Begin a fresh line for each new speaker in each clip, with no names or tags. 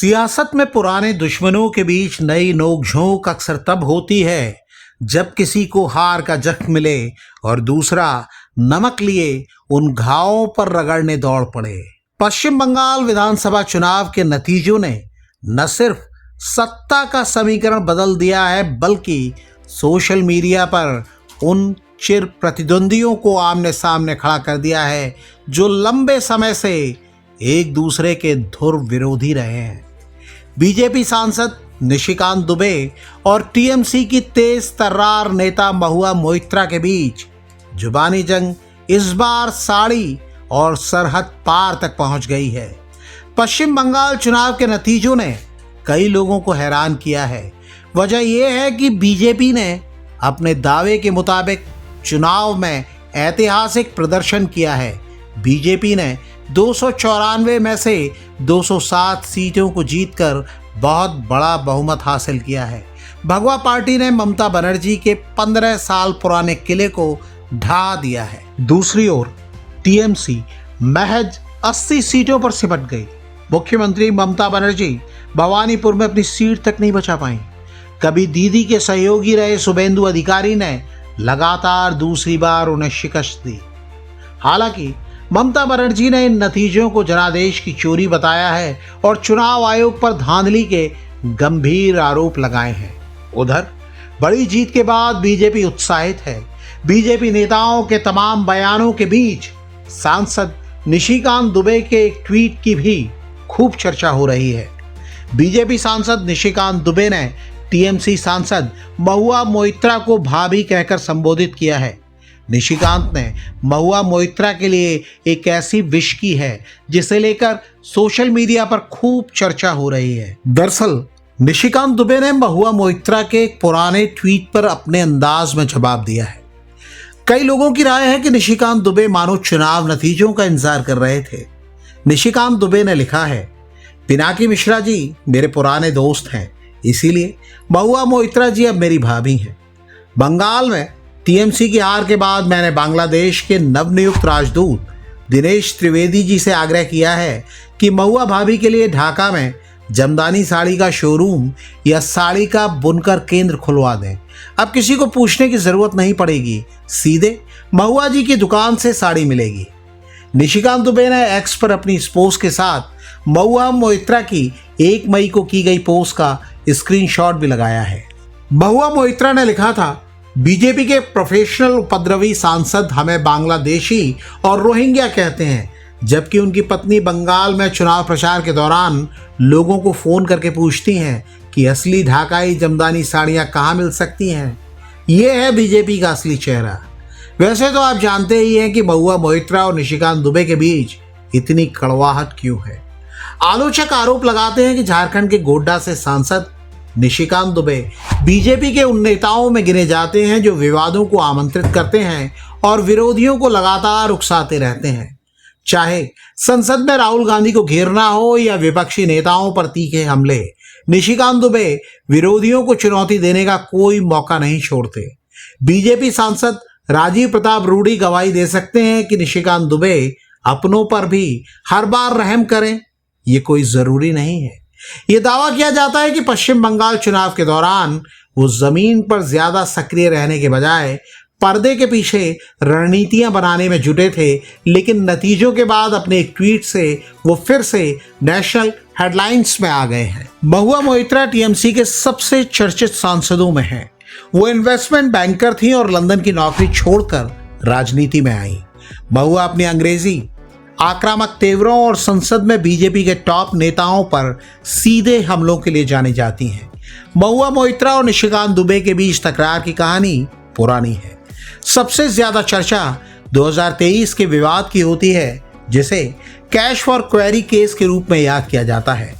सियासत में पुराने दुश्मनों के बीच नई नोकझोंक अक्सर तब होती है जब किसी को हार का जख्म मिले और दूसरा नमक लिए उन घावों पर रगड़ने दौड़ पड़े। पश्चिम बंगाल विधानसभा चुनाव के नतीजों ने न सिर्फ सत्ता का समीकरण बदल दिया है बल्कि सोशल मीडिया पर उन चिर प्रतिद्वंदियों को आमने सामने खड़ा कर दिया है जो लंबे समय से एक दूसरे के धुर विरोधी रहे हैं। बीजेपी सांसद निशिकांत दुबे और टीएमसी की तेज तर्रार नेता महुआ मोइत्रा के बीच जुबानी जंग इस बार साड़ी और सरहद पार तक पहुंच गई है। पश्चिम बंगाल चुनाव के नतीजों ने कई लोगों को हैरान किया है। वजह यह है कि बीजेपी ने अपने दावे के मुताबिक चुनाव में ऐतिहासिक प्रदर्शन किया है। बीजेपी ने 294 में से 207 सीटों को जीतकर बहुत बड़ा बहुमत हासिल किया है। भगवा पार्टी ने ममता बनर्जी के 15 साल पुराने किले को ढा दिया है। दूसरी ओर टीएमसी महज 80 सीटों पर सिमट गई। मुख्यमंत्री ममता बनर्जी भवानीपुर में अपनी सीट तक नहीं बचा पाई। कभी दीदी के सहयोगी रहे शुभेंदु अधिकारी ने लगातार दूसरी बार उन्हें शिकस्त दी। हालांकि ममता बनर्जी ने इन नतीजों को जनादेश की चोरी बताया है और चुनाव आयोग पर धांधली के गंभीर आरोप लगाए हैं। उधर बड़ी जीत के बाद बीजेपी उत्साहित है। बीजेपी नेताओं के तमाम बयानों के बीच सांसद निशिकांत दुबे के एक ट्वीट की भी खूब चर्चा हो रही है। बीजेपी सांसद निशिकांत दुबे ने टीएमसी सांसद महुआ मोइत्रा को भाभी कहकर संबोधित किया है। निशिकांत ने महुआ मोइत्रा के लिए एक ऐसी विश की है जिसे लेकर सोशल मीडिया पर खूब चर्चा हो रही है। दरअसल निशिकांत दुबे ने महुआ मोइत्रा के एक पुराने ट्वीट पर अपने अंदाज में जवाब दिया है। कई लोगों की राय है कि निशिकांत दुबे मानो चुनाव नतीजों का इंतजार कर रहे थे। निशिकांत दुबे ने लिखा है, पिनाकी मिश्रा जी मेरे पुराने दोस्त हैं, इसीलिए महुआ मोइत्रा जी अब मेरी भाभी हैं। बंगाल में टीएमसी की हार के बाद मैंने बांग्लादेश के नवनियुक्त राजदूत दिनेश त्रिवेदी जी से आग्रह किया है कि महुआ भाभी के लिए ढाका में जमदानी साड़ी का शोरूम या साड़ी का बुनकर केंद्र खुलवा दें। अब किसी को पूछने की जरूरत नहीं पड़ेगी, सीधे महुआ जी की दुकान से साड़ी मिलेगी। निशिकांत दुबे ने एक्स पर अपनी इस पोस्ट के साथ महुआ मोइत्रा की 1 मई को की गई पोस्ट का स्क्रीनशॉट भी लगाया है। महुआ मोइत्रा ने लिखा था, बीजेपी के प्रोफेशनल उपद्रवी सांसद हमें बांग्लादेशी और रोहिंग्या कहते हैं, जबकि उनकी पत्नी बंगाल में चुनाव प्रचार के दौरान लोगों को फोन करके पूछती हैं कि असली ढाकाई जमदानी साड़ियां कहाँ मिल सकती हैं। ये है बीजेपी का असली चेहरा। वैसे तो आप जानते ही हैं कि महुआ मोइत्रा और निशिकांत दुबे के बीच इतनी कड़वाहट क्यों है। आलोचक आरोप लगाते हैं कि झारखंड के गोड्डा से सांसद निशिकांत दुबे बीजेपी के उन नेताओं में गिने जाते हैं जो विवादों को आमंत्रित करते हैं और विरोधियों को लगातार उकसाते रहते हैं। चाहे संसद में राहुल गांधी को घेरना हो या विपक्षी नेताओं पर तीखे हमले, निशिकांत दुबे विरोधियों को चुनौती देने का कोई मौका नहीं छोड़ते। बीजेपी सांसद राजीव प्रताप रूडी गवाही दे सकते हैं कि निशिकांत दुबे अपनों पर भी हर बार रहम करें, ये कोई जरूरी नहीं है। ये दावा किया जाता है कि पश्चिम बंगाल चुनाव के दौरान वो जमीन पर ज्यादा सक्रिय रहने के बजाय पर्दे के पीछे रणनीतियां बनाने में जुटे थे, लेकिन नतीजों के बाद अपने एक ट्वीट से वो फिर से नेशनल हेडलाइंस में आ गए हैं। महुआ मोइत्रा टीएमसी के सबसे चर्चित सांसदों में हैं। वो इन्वेस्टमेंट बैंकर थी और लंदन की नौकरी छोड़कर राजनीति में आई। महुआ अपनी अंग्रेजी आक्रामक तेवरों और संसद में बीजेपी के टॉप नेताओं पर सीधे हमलों के लिए जानी जाती हैं। महुआ मोइत्रा और निशिकांत दुबे के बीच तकरार की कहानी पुरानी है। सबसे ज्यादा चर्चा 2023 के विवाद की होती है, जिसे कैश फॉर क्वेरी केस के रूप में याद किया जाता है।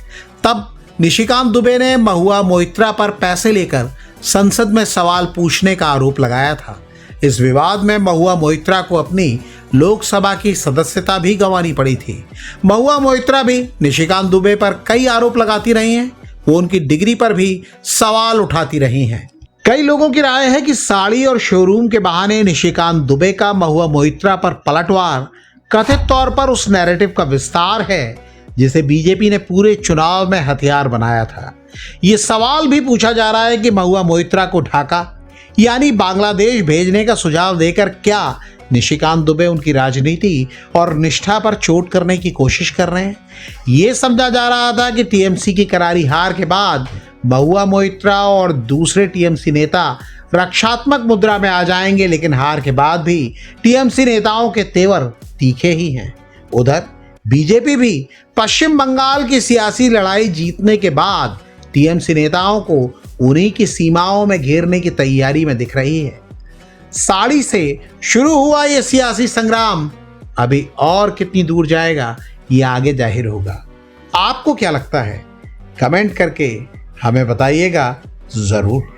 तब निशिकांत दुबे ने महुआ मोइत्रा पर पैसे लेकर संसद में सवाल पूछने का आरोप लगाया था। इस विवाद में महुआ मोइत्रा को अपनी लोकसभा की सदस्यता भी गंवानी पड़ी थी। महुआ मोइत्रा भी निशिकांत दुबे पर कई आरोप लगाती रही हैं। वो उनकी डिग्री पर भी सवाल उठाती रही हैं। कई लोगों की राय है कि साड़ी और शोरूम के बहाने निशिकांत दुबे का महुआ मोइत्रा पर पलटवार कथित तौर पर उस नैरेटिव का विस्तार है जिसे बीजेपी ने पूरे चुनाव में हथियार बनाया था। ये सवाल भी पूछा जा रहा है कि महुआ मोइत्रा को ढाका यानी बांग्लादेश भेजने का सुझाव देकर क्या निशिकांत दुबे उनकी राजनीति और निष्ठा पर चोट करने की कोशिश कर रहे हैं। ये समझा जा रहा था कि टीएमसी की करारी हार के बाद महुआ मोइत्रा और दूसरे टीएमसी नेता रक्षात्मक मुद्रा में आ जाएंगे, लेकिन हार के बाद भी टीएमसी नेताओं के तेवर तीखे ही हैं। उधर बीजेपी भी पश्चिम बंगाल की सियासी लड़ाई जीतने के बाद टीएमसी नेताओं को उन्हीं की सीमाओं में घेरने की तैयारी में दिख रही है। साड़ी से शुरू हुआ ये सियासी संग्राम अभी और कितनी दूर जाएगा, ये आगे जाहिर होगा। आपको क्या लगता है? कमेंट करके हमें बताइएगा जरूर।